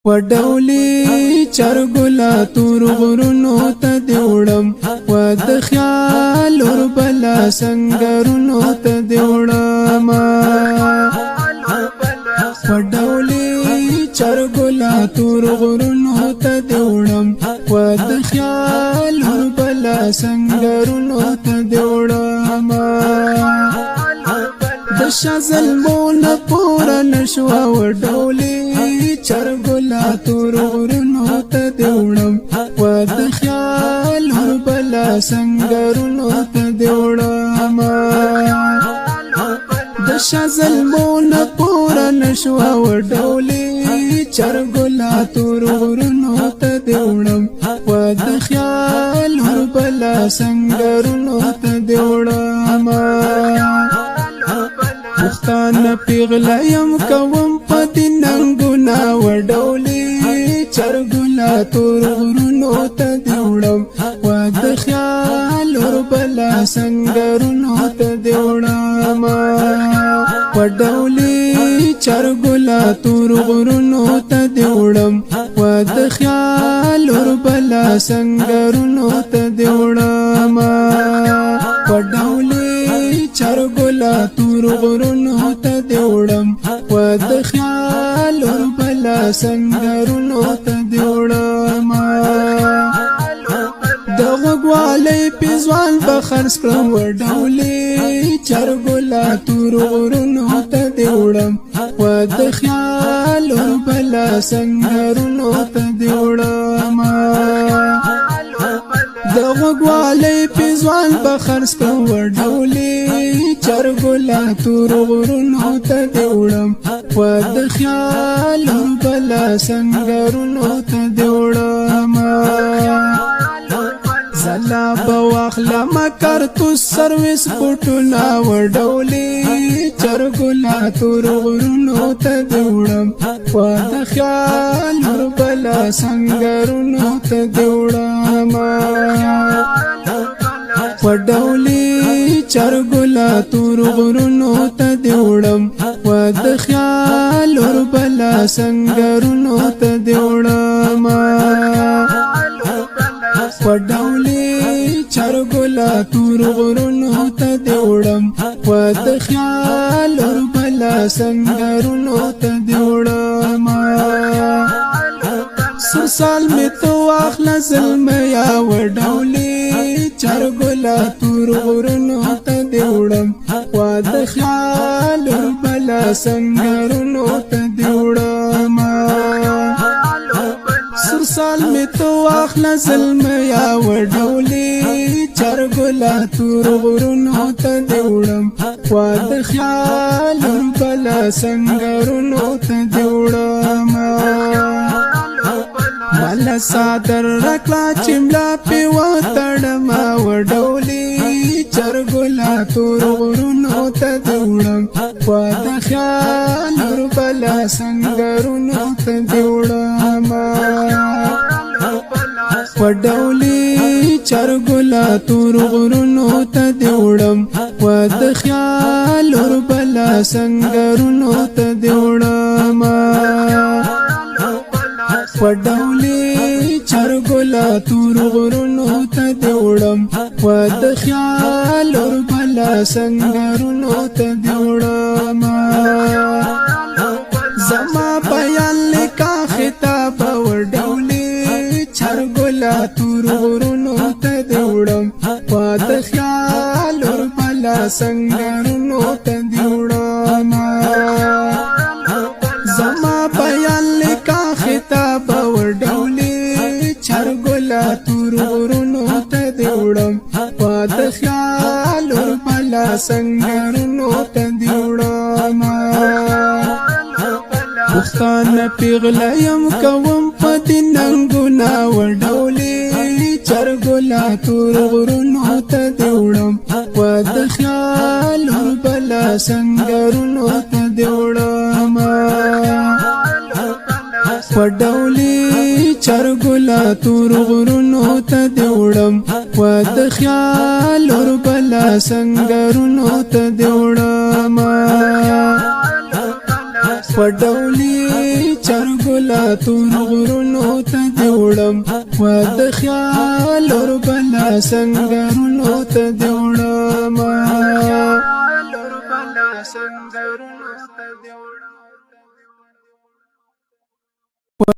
وډولي چرګلا تور غرونو ته دیوړم و د خیال ور بلا سنگرونو ته دیوړم وډولي چرګلا تور غرونو ته دیوړم و د خیال ور بلا سنگرونو ته دیوړم د شزل مون پور نشوا وډولي چرګلا تور غرونو ته دیوړم و د خیال ور بلا سنگرونو ته دیوړم د شزل مون پور نشوا وډولي چرګلا تور غرونو ته دیوړم و د خیال ور بلا سنگرونو ته دیوړم مختان پیغلا یم کوم پتی ننګونا وډولي چرګلا تور غرونو ته دیوړم و د خیال ور بلا سنگرونو ته دیوړم وډولي چرګلا تور غرونو ته دیوړم و د خیال ور بلا سنگرونو ته دیوړم وډولي چرګلا تور غرونو ته دیوړم و د خیال ور بلا سنگرونو ته دیوړم د غوالي پزوان بخرس کړم وډولي چرګلا تور غرونو ته دیوړم و د خیال ور بلا سنگرونو ته دیوړم د غوالي پزوان بخرس کړم وډولي چرګلا تور غرونو ته دیوړم و د خیال ور بلا سنگرونو ته دیوړم زلا بواخلا مکر تو سرویس پټونا وډولي چرګلا تور غرونو ته دیوړم و د خیال ور بلا سنگرونو ته دیوړم وډولي چرګلا تور غرونو ته دیوړم و د خیال ور بلا سنگرونو ته دیوړم وډولي چرګلا تور غرونو ته دیوړم و د خیال ور بلا سنگرونو ته دیوړم سال می تو اخلا ظلم یا وډولي چرګلا تور غرونو ته دیوړم و د خیال ور بلا سنگرونو ته دیوړم سال می تو اخلا ظلم یا وډولي چرګلا تور غرونو ته دیوړم و د خیال ور بلا سنگرونو ته دیوړم مالا صادر رکلا چملا پی وطړم وډولي چرګلا تور غرونو ته دیوړم و د خیال ور بلا سنگرونو ته دیوړم وډولي چرګلا تور غرونو ته دیوړم و د خیال ور بلا سنگرونو ته دیوړم وډولي چرګلا تور غرونو ته دیوړم و د خیال ور بلا سنگرونو ته دیوړم زما بیان لیکا خطاب وډولي چرګلا تور غرونو ته دیوړم و د خیال ور بلا سنگرونو ته دیوړم زما بیان لیکا خطاب وډولي چرګلا تور غرونو ته دیوړم و د خیال ور بلا سنگرونو ته دیوړم مختان پیغلا یم کوم پتی ننګونا وډولي چرګلا تور غرونو ته دیوړم و د خیال ور بلا سنگرونو ته دیوړم وډولي چرګلا تور غرونو ته دیوړم و د خیال ور بلا سنگرونو ته دیوړم وډولي چرګلا تور غرونو ته دې وړم وا د خیال اور بلا سنگرونو ته دې وړم